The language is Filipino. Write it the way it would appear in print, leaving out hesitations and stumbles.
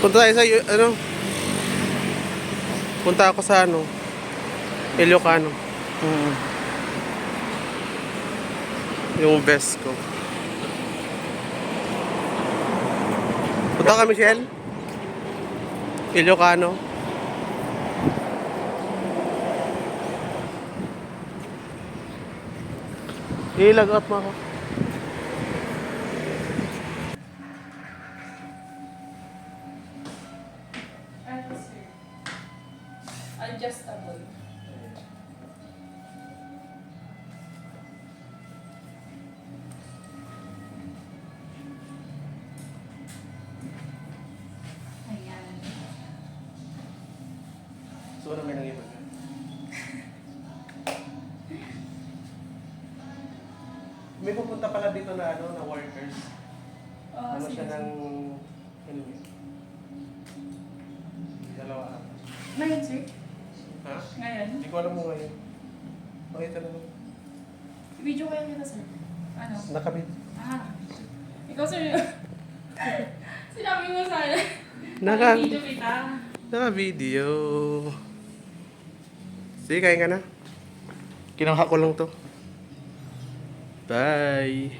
Punta tayo sa, ano, punta ako sa, ano, Ilocano. Yung best ko. Punta ka, Michelle? Ilocano. Ilag out mo ako. Ano, sir? Adjustable. Ayan. So, ano may nangyayari? May pupunta pala dito na ano, na workers. Ano Sige, siya sir. ng ano yun? Dalawa ata. Ngayon, sir? Ha? Ngayon? Hindi ko alam mo ngayon. Makita na lang. Video kaya kita, sir? Ano? Nakabit. Ah. Ikaw, sir. Sinabi mo sana. Naka- Video kita. Naka-video. Sige, kain ka na. Kinuha ko lang to. Bye.